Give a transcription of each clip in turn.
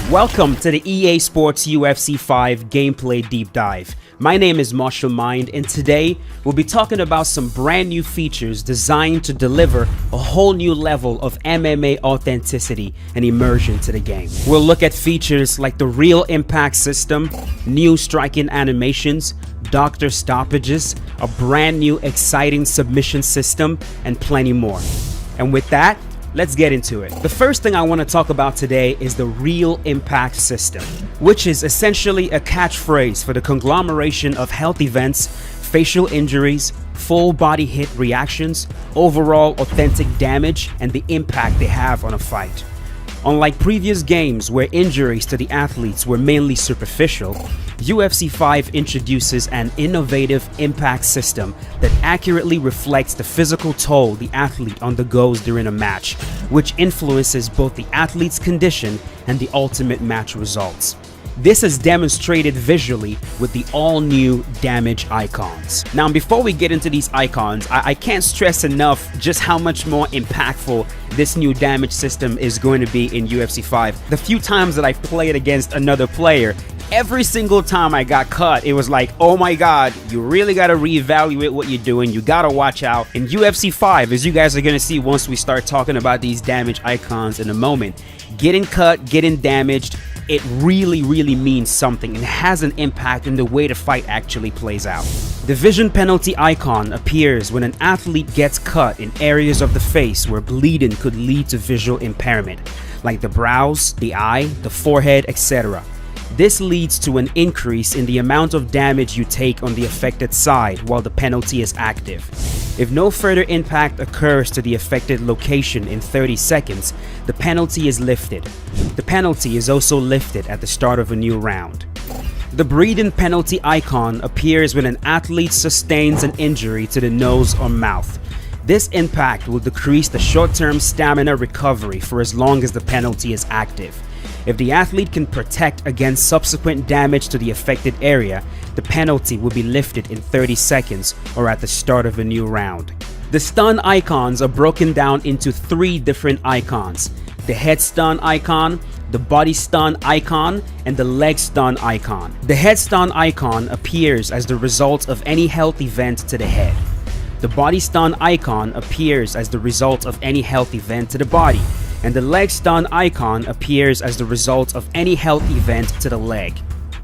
Welcome to the EA Sports UFC 5 Gameplay Deep Dive. My name is Marshall Mind, and today we'll be talking about some brand new features designed to deliver a whole new level of MMA authenticity and immersion to the game. We'll look at features like the Real Impact system, new striking animations, doctor stoppages, a brand new exciting submission system, and plenty more. And with that, let's get into it. The first thing I want to talk about today is the Real Impact system, which is essentially a catchphrase for the conglomeration of health events, facial injuries, full body hit reactions, overall authentic damage, and the impact they have on a fight. Unlike previous games where injuries to the athletes were mainly superficial, UFC 5 introduces an innovative impact system that accurately reflects the physical toll the athlete undergoes during a match, which influences both the athlete's condition and the ultimate match results. This is demonstrated visually with the all-new damage icons. Now, before we get into these icons, I can't stress enough just how much more impactful this new damage system is going to be in UFC 5. The few times that I've played against another player, every single time I got cut, it was like, oh my god, you really got to reevaluate what you're doing. You got to watch out. In UFC 5, as you guys are going to see once we start talking about these damage icons in a moment, getting cut, getting damaged, it really means something and has an impact in the way the fight actually plays out. The vision penalty icon appears when an athlete gets cut in areas of the face where bleeding could lead to visual impairment, like the brows, the eye, the forehead, etc. This leads to an increase in the amount of damage you take on the affected side while the penalty is active. If no further impact occurs to the affected location in 30 seconds, the penalty is lifted. The penalty is also lifted at the start of a new round. The breathing penalty icon appears when an athlete sustains an injury to the nose or mouth. This impact will decrease the short-term stamina recovery for as long as the penalty is active. If the athlete can protect against subsequent damage to the affected area, the penalty will be lifted in 30 seconds or at the start of a new round. The stun icons are broken down into 3 different icons: the head stun icon, the body stun icon, and the leg stun icon. The head stun icon appears as the result of any health event to the head. The body stun icon appears as the result of any health event to the body, and the leg stun icon appears as the result of any health event to the leg.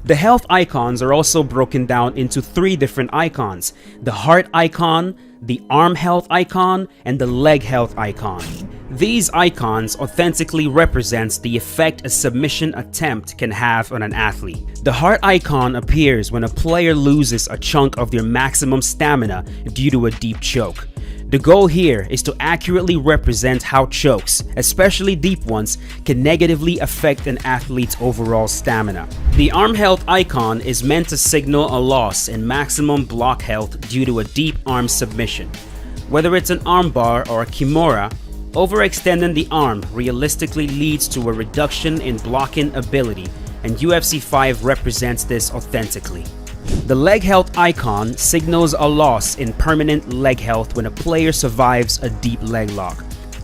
The health icons are also broken down into 3 different icons: the heart icon, the arm health icon, and the leg health icon. These icons authentically represents the effect a submission attempt can have on an athlete. The heart icon appears when a player loses a chunk of their maximum stamina due to a deep choke. The goal here is to accurately represent how chokes, especially deep ones, can negatively affect an athlete's overall stamina. The arm health icon is meant to signal a loss in maximum block health due to a deep arm submission. Whether it's an armbar or a kimura, overextending the arm realistically leads to a reduction in blocking ability, and UFC 5 represents this authentically. The leg health icon signals a loss in permanent leg health when a player survives a deep leg lock.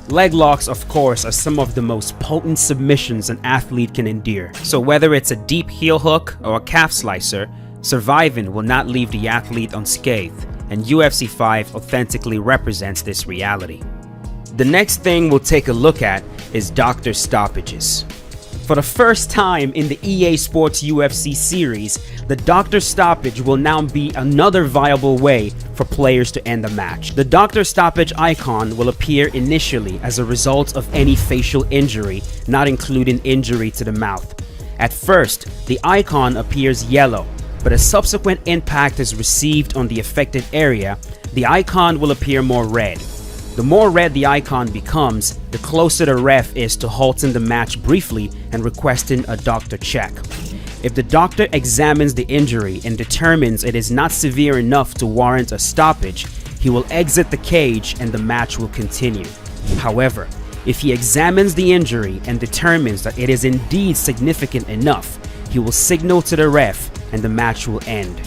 Leg locks, of course, are some of the most potent submissions an athlete can endure. So whether it's a deep heel hook or a calf slicer, surviving will not leave the athlete unscathed, and UFC 5 authentically represents this reality. The next thing we'll take a look at is doctor stoppages. For the first time in the EA Sports UFC series, the doctor stoppage will now be another viable way for players to end a match. The doctor stoppage icon will appear initially as a result of any facial injury, not including injury to the mouth. At first, the icon appears yellow, but as subsequent impact is received on the affected area, the icon will appear more red. The more red the icon becomes, the closer the ref is to halting the match briefly and requesting a doctor check. If the doctor examines the injury and determines it is not severe enough to warrant a stoppage, he will exit the cage and the match will continue. However, if he examines the injury and determines that it is indeed significant enough, he will signal to the ref and the match will end.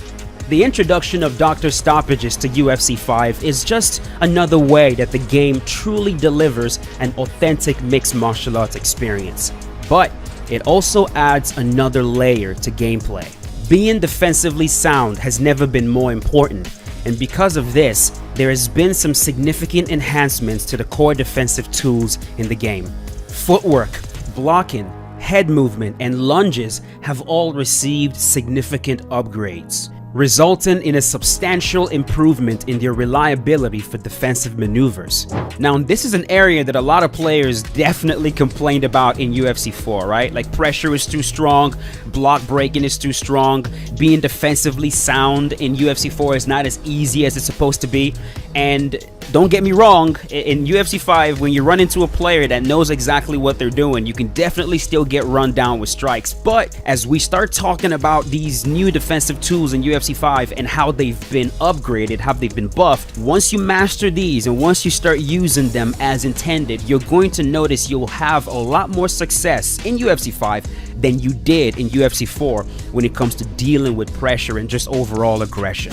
The introduction of doctor stoppages to UFC 5 is just another way that the game truly delivers an authentic mixed martial arts experience. But it also adds another layer to gameplay. Being defensively sound has never been more important, and because of this, there has been some significant enhancements to the core defensive tools in the game. Footwork, blocking, head movement, and lunges have all received significant upgrades, resulting in a substantial improvement in their reliability for defensive maneuvers. Now, this is an area that a lot of players definitely complained about in UFC 4, right? Like, pressure is too strong, block breaking is too strong, being defensively sound in UFC 4 is not as easy as it's supposed to be. And don't get me wrong, in UFC 5, when you run into a player that knows exactly what they're doing, you can definitely still get run down with strikes. But as we start talking about these new defensive tools in UFC 5 and how they've been upgraded, how they've been buffed, once you master these and once you start using them as intended, you're going to notice you'll have a lot more success in UFC 5 than you did in UFC 4 when it comes to dealing with pressure and just overall aggression.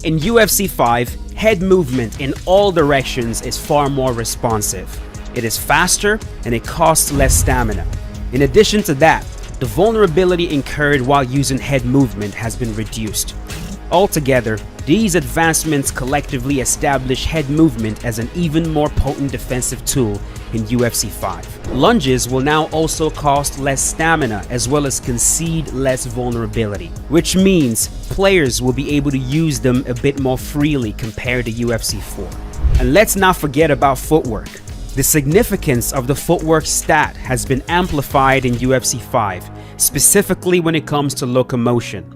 In UFC 5, head movement in all directions is far more responsive. It is faster and it costs less stamina. In addition to that, the vulnerability incurred while using head movement has been reduced. Altogether, these advancements collectively establish head movement as an even more potent defensive tool in UFC 5. Lunges will now also cost less stamina as well as concede less vulnerability, which means players will be able to use them a bit more freely compared to UFC 4. And let's not forget about footwork. The significance of the footwork stat has been amplified in UFC 5, specifically when it comes to locomotion.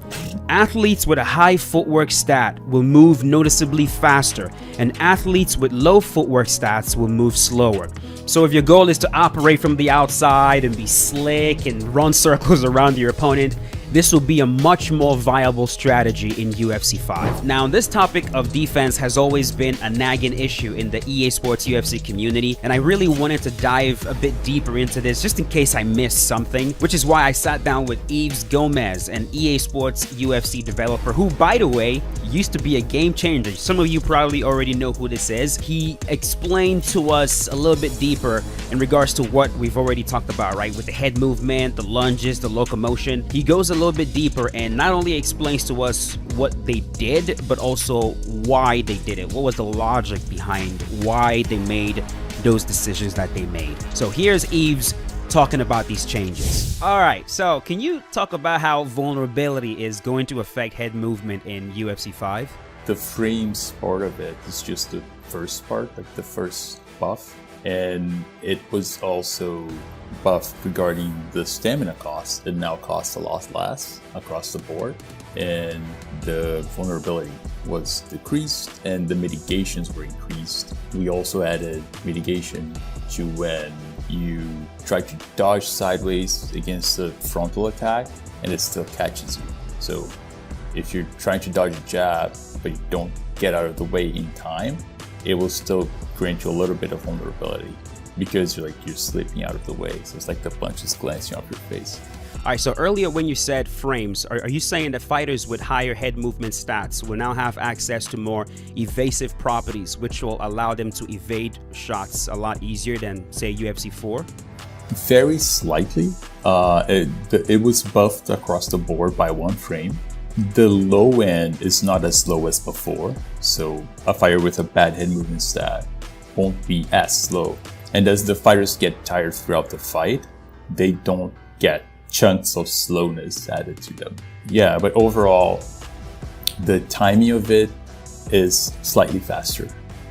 Athletes with a high footwork stat will move noticeably faster, and athletes with low footwork stats will move slower. So if your goal is to operate from the outside and be slick and run circles around your opponent, this will be a much more viable strategy in UFC 5. Now, this topic of defense has always been a nagging issue in the EA Sports UFC community, and I really wanted to dive a bit deeper into this just in case I missed something, which is why I sat down with Yves Gomez, an EA Sports UFC developer who, by the way, used to be a game changer. Some of you probably already know who this is. He explained to us a little bit deeper in regards to what we've already talked about, right? With the head movement, the lunges, the locomotion. He goes a little bit deeper and not only explains to us what they did, but also why they did it. What was the logic behind why they made those decisions that they made? So here's Yves talking about these changes. All right, so can you talk about how vulnerability is going to affect head movement in UFC 5? The frames part of it is just the first part, like the first buff, and it was also buffed regarding the stamina cost. It now costs a lot less across the board, and the vulnerability was decreased and the mitigations were increased. We also added mitigation to when you try to dodge sideways against a frontal attack and it still catches you. So if you're trying to dodge a jab but you don't get out of the way in time, it will still grant you a little bit of vulnerability because you're slipping out of the way. So it's like the punch is glancing off your face. All right, so earlier when you said frames, are you saying that fighters with higher head movement stats will now have access to more evasive properties, which will allow them to evade shots a lot easier than, say, UFC 4? Very slightly. It was buffed across the board by 1 frame. The low end is not as low as before, so a fighter with a bad head movement stat won't be as slow. And as the fighters get tired throughout the fight, they don't get chunks of slowness added to them. Yeah, but overall, the timing of it is slightly faster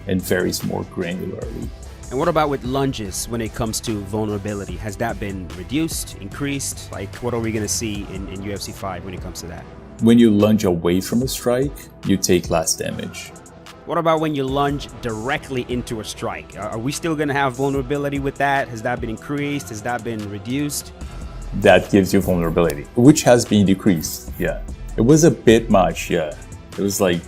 and varies more granularly. And what about with lunges when it comes to vulnerability? Has that been reduced, increased? Like, what are we going to see in UFC 5 when it comes to that? When you lunge away from a strike, you take less damage. What about when you lunge directly into a strike? Are we still going to have vulnerability with that? Has that been increased? Has that been reduced? That gives you vulnerability, which has been decreased. Yeah, it was a bit much. Yeah, it was like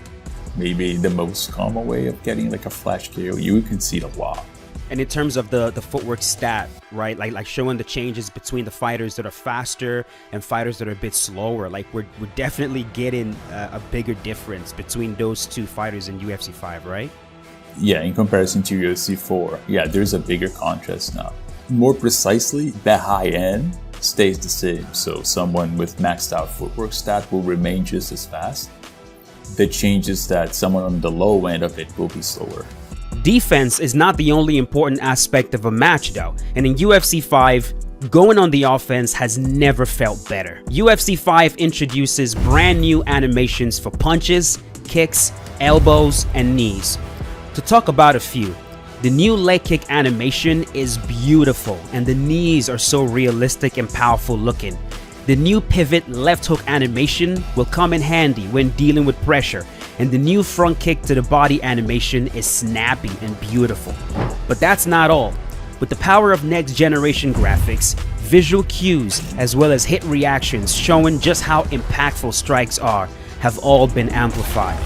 maybe the most common way of getting like a flash KO. You could see it a lot. And in terms of the footwork stat, right? Like showing the changes between the fighters that are faster and fighters that are a bit slower. Like we're definitely getting a bigger difference between those two fighters in UFC 5, right? Yeah, in comparison to UFC 4, yeah, there's a bigger contrast now. More precisely, the high end stays the same. So someone with maxed out footwork stat will remain just as fast. The change is that someone on the low end of it will be slower. Defense is not the only important aspect of a match though, and in UFC 5, going on the offense has never felt better. UFC 5 introduces brand new animations for punches, kicks, elbows, and knees. To talk about a few, the new leg kick animation is beautiful and the knees are so realistic and powerful looking. The new pivot left hook animation will come in handy when dealing with pressure, and the new front kick to the body animation is snappy and beautiful. But that's not all. With the power of next generation graphics, visual cues, as well as hit reactions showing just how impactful strikes are, have all been amplified.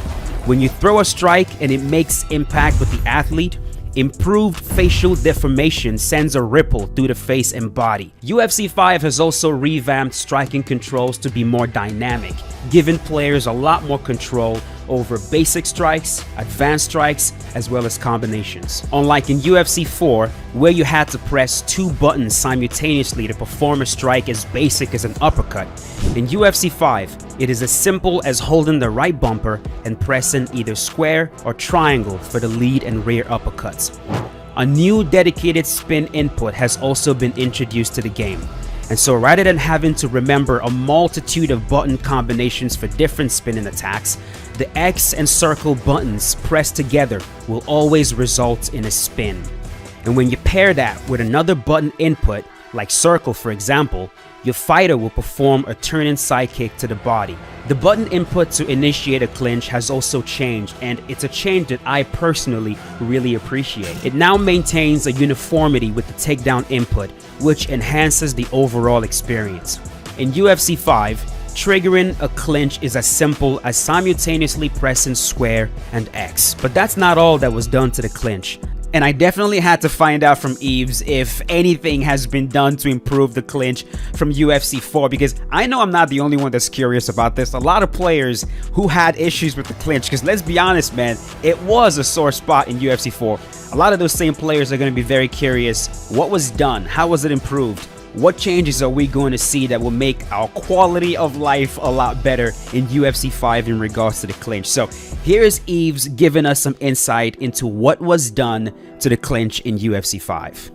When you throw a strike and it makes impact with the athlete, improved facial deformation sends a ripple through the face and body. UFC 5 has also revamped striking controls to be more dynamic, giving players a lot more control over basic strikes, advanced strikes, as well as combinations. Unlike in UFC 4, where you had to press 2 buttons simultaneously to perform a strike as basic as an uppercut, in UFC 5, it is as simple as holding the right bumper and pressing either square or triangle for the lead and rear uppercuts. A new dedicated spin input has also been introduced to the game. And so rather than having to remember a multitude of button combinations for different spinning attacks, the X and circle buttons pressed together will always result in a spin. And when you pair that with another button input, like circle for example, your fighter will perform a turning side kick to the body. The button input to initiate a clinch has also changed, and it's a change that I personally really appreciate. It now maintains a uniformity with the takedown input, which enhances the overall experience. In UFC 5, triggering a clinch is as simple as simultaneously pressing square and X. But that's not all that was done to the clinch. And I definitely had to find out from Eves if anything has been done to improve the clinch from UFC 4, because I know I'm not the only one that's curious about this. A lot of players who had issues with the clinch, because let's be honest, man, it was a sore spot in UFC 4. A lot of those same players are going to be very curious. What was done? How was it improved? What changes are we going to see that will make our quality of life a lot better in UFC 5 in regards to the clinch? So here's Eves giving us some insight into what was done to the clinch in UFC 5.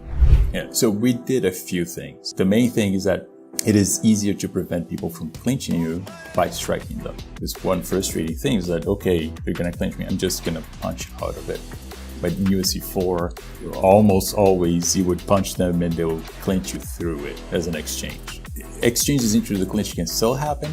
Yeah, so we did a few things. The main thing is that it is easier to prevent people from clinching you by striking them. This one frustrating thing is that, okay, they're going to clinch me, I'm just going to punch out of it. But in UFC 4, almost always you would punch them and they will clinch you through it as an exchange. Exchanges into the clinch can still happen,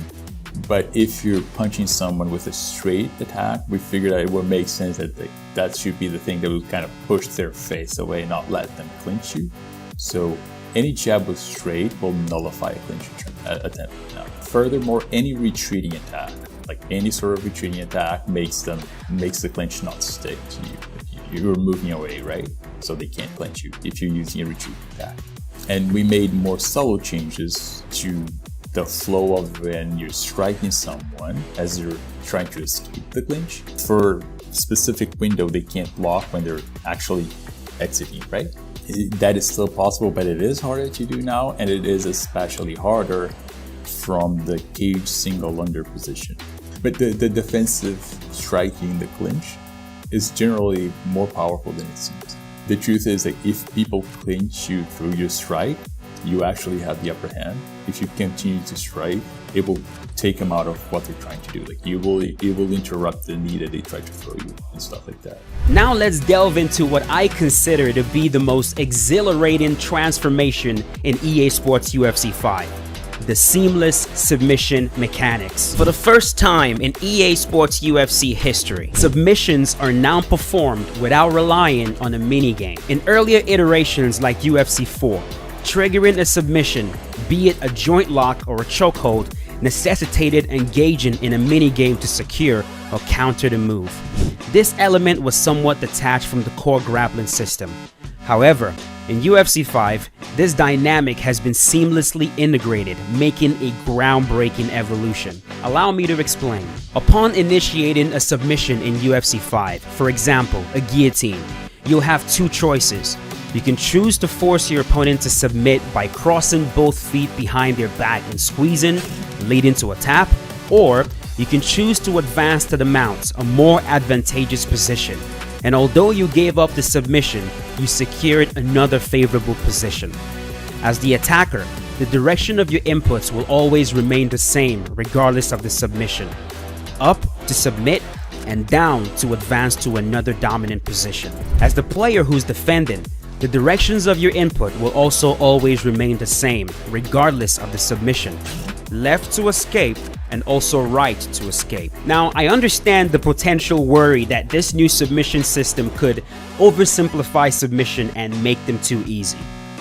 but if you're punching someone with a straight attack, we figured that it would make sense that that should be the thing that would kind of push their face away, not let them clinch you. So any jab with straight will nullify a clinch attempt. Now, furthermore, any retreating attack, like any sort of retreating attack, makes the clinch not stick to you. You're moving away, right? So they can't clinch you if you're using a retreat attack. And we made more subtle changes to the flow of when you're striking someone as you're trying to escape the clinch. For a specific window, they can't block when they're actually exiting, right? That is still possible, but it is harder to do now, and it is especially harder from the cage single under position. But the defensive striking, the clinch, is generally more powerful than it seems. The truth is that if people clinch you through your strike, you actually have the upper hand. If you continue to strike, it will take them out of what they're trying to do. Like it will interrupt the knee that they try to throw you and stuff like that. Now let's delve into what I consider to be the most exhilarating transformation in EA Sports UFC 5. The seamless submission mechanics. For the first time in EA Sports UFC history, submissions are now performed without relying on a minigame. In earlier iterations like UFC 4, triggering a submission, be it a joint lock or a chokehold, necessitated engaging in a minigame to secure or counter the move. This element was somewhat detached from the core grappling system. However, in UFC 5, this dynamic has been seamlessly integrated, making a groundbreaking evolution. Allow me to explain. Upon initiating a submission in UFC 5, for example, a guillotine, you'll have two choices. You can choose to force your opponent to submit by crossing both feet behind their back and squeezing, leading to a tap, or you can choose to advance to the mount, a more advantageous position. And although you gave up the submission, you secured another favorable position. As the attacker, the direction of your inputs will always remain the same regardless of the submission. Up to submit, and down to advance to another dominant position. As the player who's defending, the directions of your input will also always remain the same regardless of the submission. Left to escape, and also right to escape. Now, I understand the potential worry that this new submission system could oversimplify submission and make them too easy.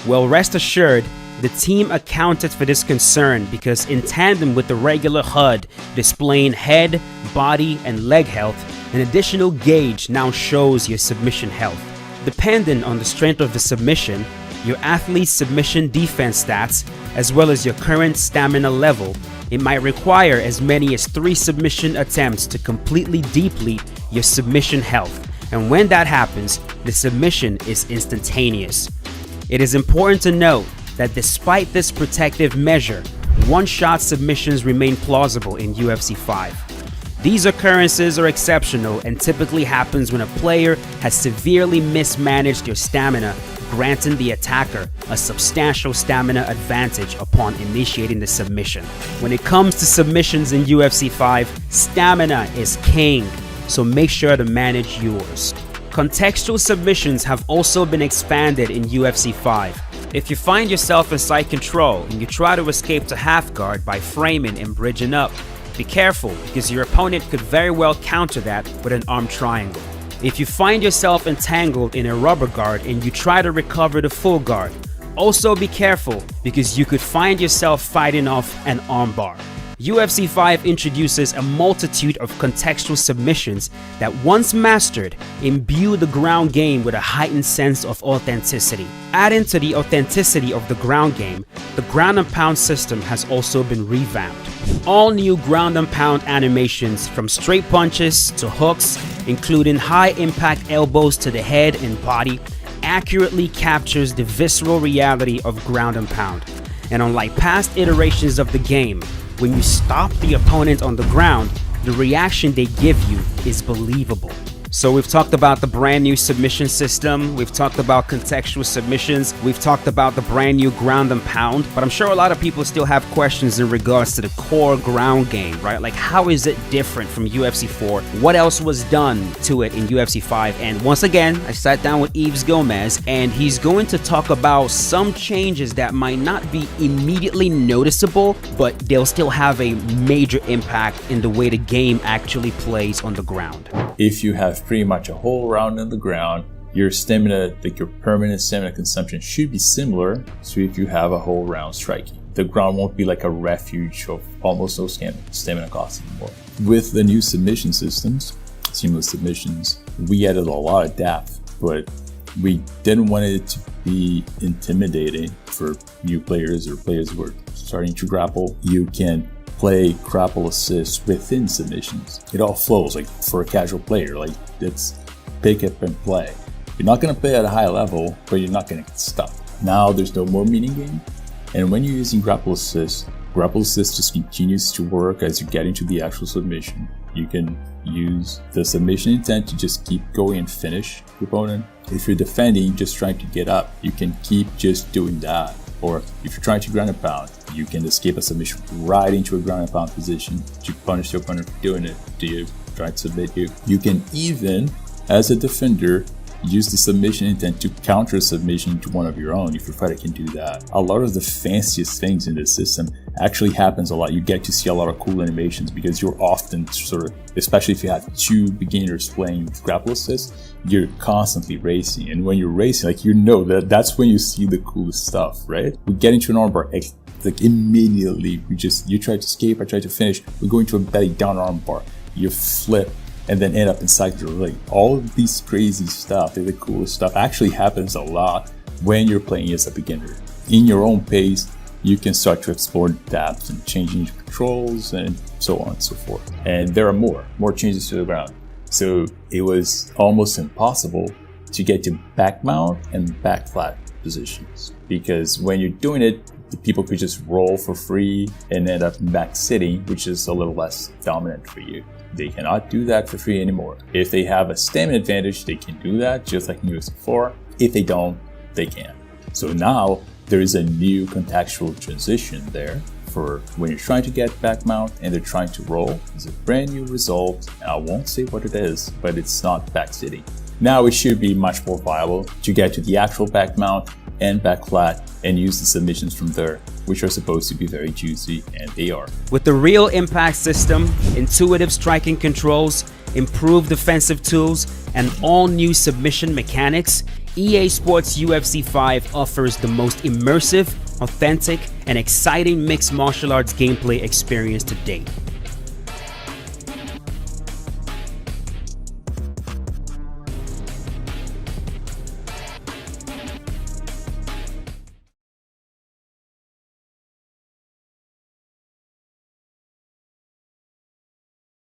Well, rest assured, the team accounted for this concern because in tandem with the regular HUD displaying head, body, and leg health, an additional gauge now shows your submission health. Depending on the strength of the submission, your athlete's submission defense stats, as well as your current stamina level, it might require as many as 3 submission attempts to completely deplete your submission health. And when that happens, the submission is instantaneous. It is important to note that despite this protective measure, one-shot submissions remain plausible in UFC 5. These occurrences are exceptional and typically happens when a player has severely mismanaged their stamina, granting the attacker a substantial stamina advantage upon initiating the submission. When it comes to submissions in UFC 5, stamina is king, so make sure to manage yours. Contextual submissions have also been expanded in UFC 5. If you find yourself in side control and you try to escape to half guard by framing and bridging up, be careful because your opponent could very well counter that with an arm triangle. If you find yourself entangled in a rubber guard and you try to recover the full guard, also be careful because you could find yourself fighting off an armbar. UFC 5 introduces a multitude of contextual submissions that, once mastered, imbue the ground game with a heightened sense of authenticity. Adding to the authenticity of the ground game, the ground and pound system has also been revamped. All new ground and pound animations, from straight punches to hooks, including high impact elbows to the head and body, accurately captures the visceral reality of ground and pound. And unlike past iterations of the game, when you stop the opponent on the ground, the reaction they give you is believable. So we've talked about the brand new submission system, we've talked about contextual submissions, we've talked about the brand new ground and pound, but I'm sure a lot of people still have questions in regards to the core ground game, right? Like, how is it different from UFC 4? What else was done to it in UFC 5? And once again, I sat down with Yves Gomez, and he's going to talk about some changes that might not be immediately noticeable, but they'll still have a major impact in the way the game actually plays on the ground. If you have pretty much a whole round on the ground, your stamina, like your permanent stamina consumption, should be similar to if you have a whole round striking. The ground won't be like a refuge of almost no stamina cost anymore. With the new submission systems, seamless submissions, we added a lot of depth, but we didn't want it to be intimidating for new players or players who are starting to grapple. You can play grapple assist within submissions. It all flows like for a casual player, like it's pick up and play. You're not going to play at a high level, but you're not going to get stuck. Now there's no more mini game, and when you're using grapple assist just continues to work as you get into the actual submission. You can use the submission intent to just keep going and finish the opponent. If you're defending, just trying to get up, you can keep just doing that. Or if you're trying to ground and pound, you can escape a submission right into a ground and pound position to punish your opponent for doing it. Do you try to submit you? You can even, as a defender, use the submission intent to counter a submission into one of your own if your fighter can do that. A lot of the fanciest things in this system actually happens a lot. You get to see a lot of cool animations because you're often sort of, especially if you have 2 beginners playing with grapple assist, you're constantly racing. And when you're racing, like, you know that's when you see the coolest stuff, right? We get into an armbar, like immediately, you try to escape, I try to finish, we go into a belly down armbar, you flip, and then end up inside your leg. All of these crazy stuff, the coolest stuff, actually happens a lot when you're playing as a beginner. In your own pace, you can start to explore depth and changing your controls and so on and so forth. And there are more changes to the ground. So it was almost impossible to get to back mount and back flat positions. Because when you're doing it, the people could just roll for free and end up back sitting, which is a little less dominant for you. They cannot do that for free anymore. If they have a stamina advantage, they can do that just like in UFC 4. If they don't, they can't. So now there is a new contextual transition there for when you're trying to get back mount and they're trying to roll. It's a brand new result. I won't say what it is, but it's not back sitting. Now it should be much more viable to get to the actual back mount and back flat and use the submissions from there, which are supposed to be very juicy, and they are. With the real impact system, intuitive striking controls, improved defensive tools, and all new submission mechanics, EA Sports UFC 5 offers the most immersive, authentic, and exciting mixed martial arts gameplay experience to date.